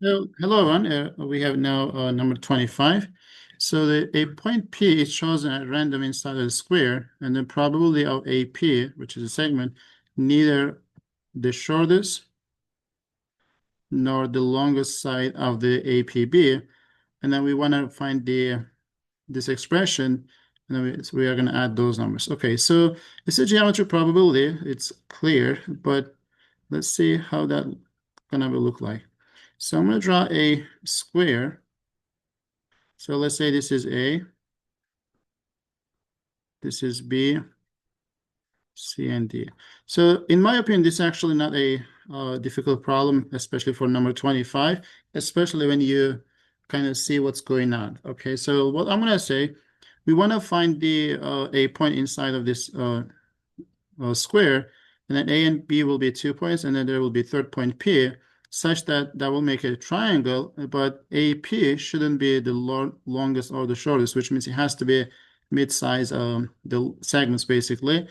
Hello, everyone. We have now number 25. So a point P is chosen at random inside of the square, and the probability of AP, which is a segment, neither the shortest nor the longest side of the APB. And then we want to find this expression, and then we are going to add those numbers. Okay, so it's a geometry probability. It's clear, but let's see how that gonna look like. So I'm going to draw a square. So let's say this is A, this is B, C, and D. So in my opinion, this is actually not a difficult problem, especially for number 25, especially when you kind of see what's going on. Okay, so what I'm going to say, we want to find the a point inside of this square, and then A and B will be 2 points, and then there will be third point P, such that that will make a triangle, but AP shouldn't be the longest or the shortest, which means it has to be mid-size, the segments basically.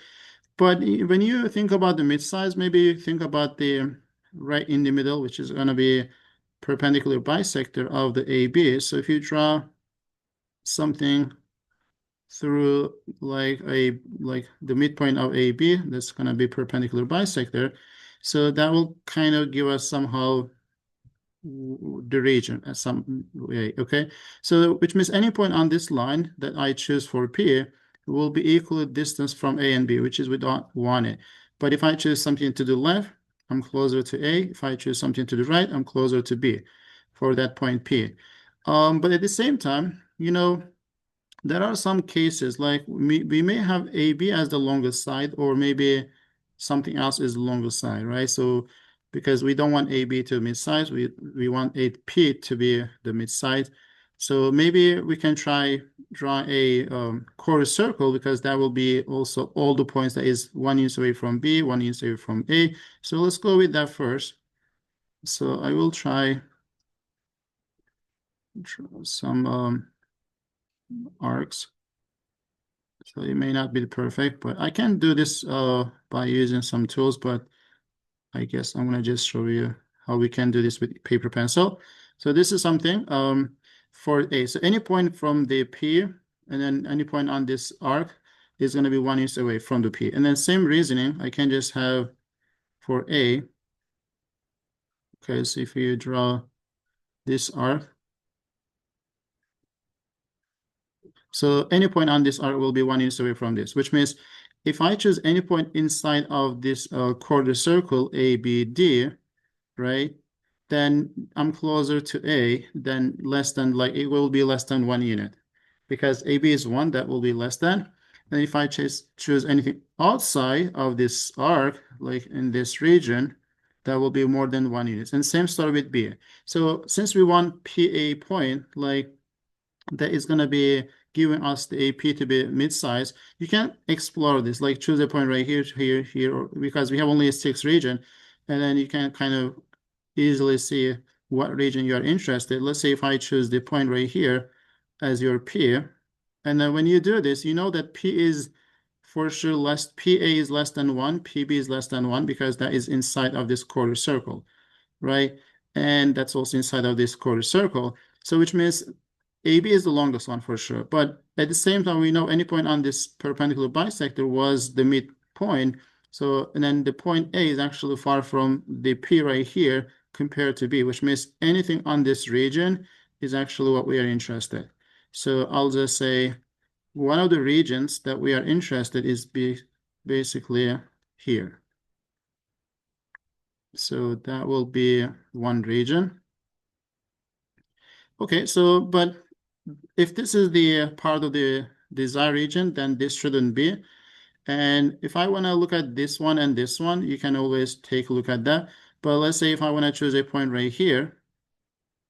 But when you think about the mid-size, maybe you think about the right in the middle, which is going to be perpendicular bisector of the AB. So if you draw something through like the midpoint of AB, that's going to be perpendicular bisector. So that will kind of give us somehow the region at some way, okay? So which means any point on this line that I choose for P will be equal distance from A and B, which is we don't want it. But if I choose something to the left, I'm closer to A. If I choose something to the right, I'm closer to B for that point P. But at the same time, there are some cases like we may have AB as the longest side, or maybe something else is the longest side, right? So because we don't want AB to mid-size, we want AP to be the mid-size. So maybe we can try draw a quarter circle, because that will be also all the points that is 1 unit away from B, 1 unit away from A. So let's go with that first. So I will try some arcs. So it may not be perfect, but I can do this by using some tools, but I guess I'm gonna just show you how we can do this with paper pencil. So this is something for A. So any point from the P, and then any point on this arc is gonna be 1 unit away from the P. And then same reasoning, I can just have for A. Okay, so if you draw this arc, so any point on this arc will be 1 unit away from this, which means if I choose any point inside of this quarter circle, A, B, D, right, then I'm closer to A than less than, like it will be less than 1 unit. Because AB is 1, that will be less than. And if I choose anything outside of this arc, like in this region, that will be more than 1 unit. And same story with B. So since we want PA point, like that is going to be giving us the AP to be mid-size, you can explore this, like choose a point right here, here, here, because we have only a 6 region, and then you can kind of easily see what region you are interested. Let's say if I choose the point right here as your P, and then when you do this, you know that P is for sure less, PA is less than 1, PB is less than 1, because that is inside of this quarter circle, right? And that's also inside of this quarter circle. So which means AB is the longest one for sure. But at the same time, we know any point on this perpendicular bisector was the midpoint. So, and then the point A is actually far from the P right here compared to B, which means anything on this region is actually what we are interested. So I'll just say one of the regions that we are interested is basically here. So that will be one region. Okay, so but if this is the part of the desired region, then this shouldn't be. And if I want to look at this one and this one, you can always take a look at that. But let's say if I want to choose a point right here,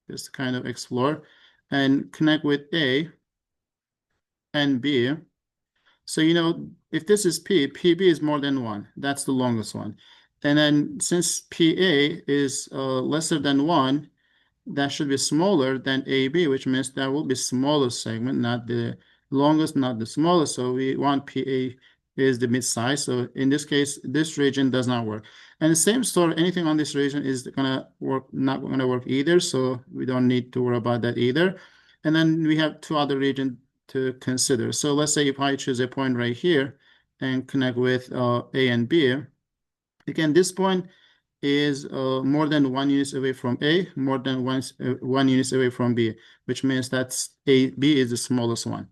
just to kind of explore and connect with A and B. So, if this is P, PB is more than 1. That's the longest one. And then since PA is lesser than 1, that should be smaller than AB, which means that will be smallest segment, not the longest, not the smallest. So we want PA is the mid-size. So in this case, this region does not work. And the same story, anything on this region is gonna work, not gonna work either. So we don't need to worry about that either. And then we have two other regions to consider. So let's say if I choose a point right here and connect with A and B, again, this point is more than 1 unit away from A, more than 1 unit away from B, which means that's B is the smallest one,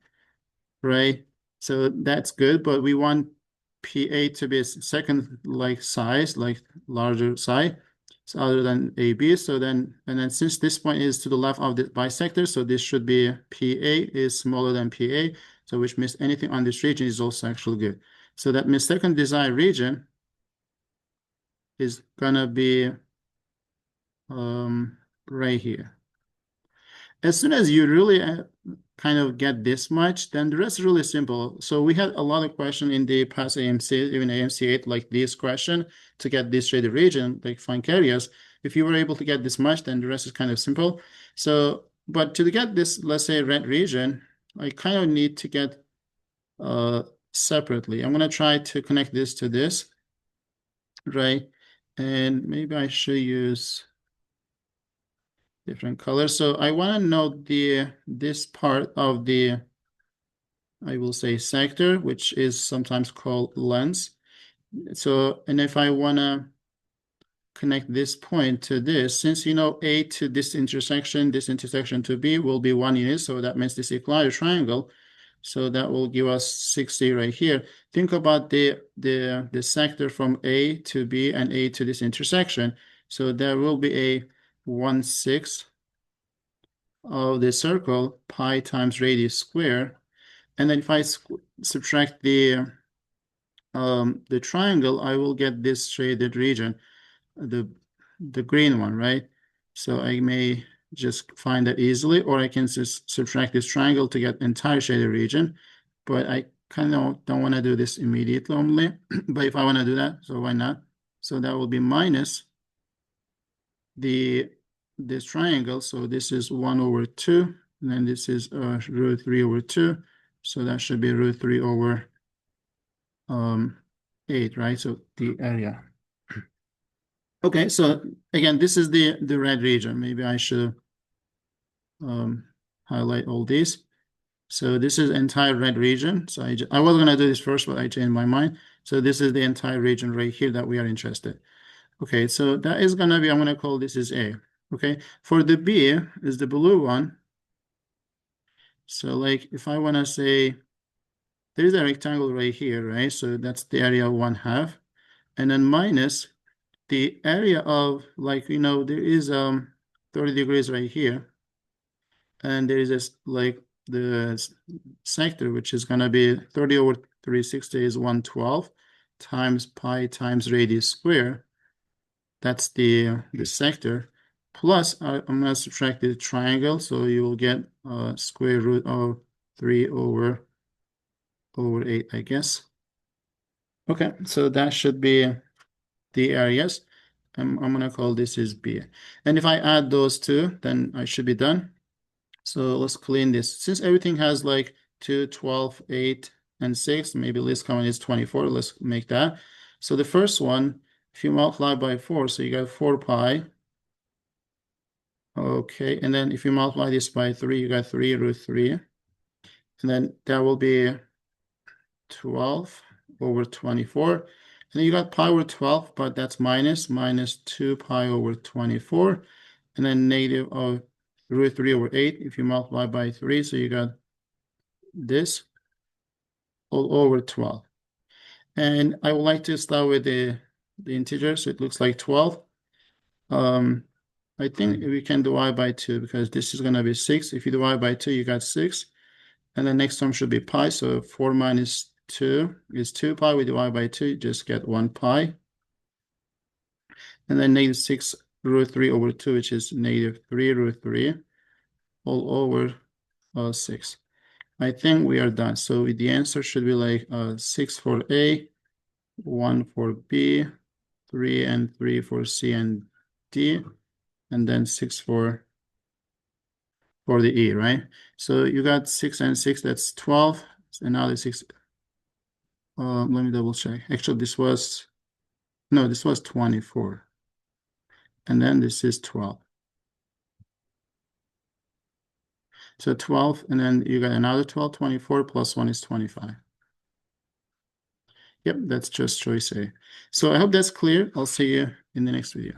right? So that's good, but we want PA to be a second like size, like larger size, so other than AB. So then, and then since this point is to the left of the bisector, so this should be PA is smaller than PA, so which means anything on this region is also actually good. So that means second desired region is gonna be right here. As soon as you really kind of get this much, then the rest is really simple. So we had a lot of questions in the past AMC, even AMC 8, like this question to get this shaded region, like find carriers. If you were able to get this much, then the rest is kind of simple. So, but to get this, let's say red region, I kind of need to get separately. I'm going to try to connect this to this, right? And maybe I should use different colors. So I want to know this part of the, I will say sector, which is sometimes called lens. So, and if I want to connect this point to this, since you know A to this intersection to B will be 1 unit, so that means this equalizer triangle. So that will give us 60 right here. Think about the sector from A to B and A to this intersection. So there will be a 1/6 of the circle, pi times radius square. And then if I subtract the triangle, I will get this shaded region, the green one, right? So I may just find that easily, or I can just subtract this triangle to get entire shaded region. But I kind of don't want to do this immediately only. But if I want to do that, so why not? So that will be minus this triangle. So this is 1/2, and then this is √3/2. So that should be √3/8, right? So the area. Okay, so again, this is the red region. Maybe I should highlight all these. So this is entire red region. So I was gonna do this first, but I changed my mind. So this is the entire region right here that we are interested. Okay, so that is gonna be, I'm gonna call this is A. Okay, for the B is the blue one. So like if I wanna say there's a rectangle right here, right? So that's the area of 1/2, and then minus the area of, like, you know, there is 30 degrees right here, and there is this like the sector, which is gonna be 30/360 is 112 times pi times radius square. That's the sector. Plus, I'm gonna subtract the triangle, so you will get square root of 3/8, I guess. Okay, so that should be the areas. I'm gonna call this is B. And if I add those two, then I should be done. So let's clean this. Since everything has like 2, 12, 8, and 6, maybe least common is 24. Let's make that. So the first one, if you multiply by 4, so you got 4 pi. Okay, and then if you multiply this by 3, you got 3√3. And then that will be 12/24. And then you got pi over 12, but that's minus 2 pi/24. And then negative of √3/8 if you multiply by 3. So you got this all over 12. And I would like to start with the integer. So it looks like 12. I think we can divide by 2 because this is going to be 6. If you divide by 2, you got 6. And the next term should be pi. So 4 minus 2 is 2 pi. We divide by 2, you just get 1 pi. And then negative 6√3/2, which is negative 3√3 all over 6. I think we are done. So the answer should be like 6 for A, 1 for B, 3 and 3 for C and D, and then 6 for the E, right? So you got 6 and 6, that's 12. And now the 6 Let me double check. Actually, this was 24. And then this is 12. So 12, and then you got another 12, 24 plus 1 is 25. Yep, that's just choice A. So I hope that's clear. I'll see you in the next video.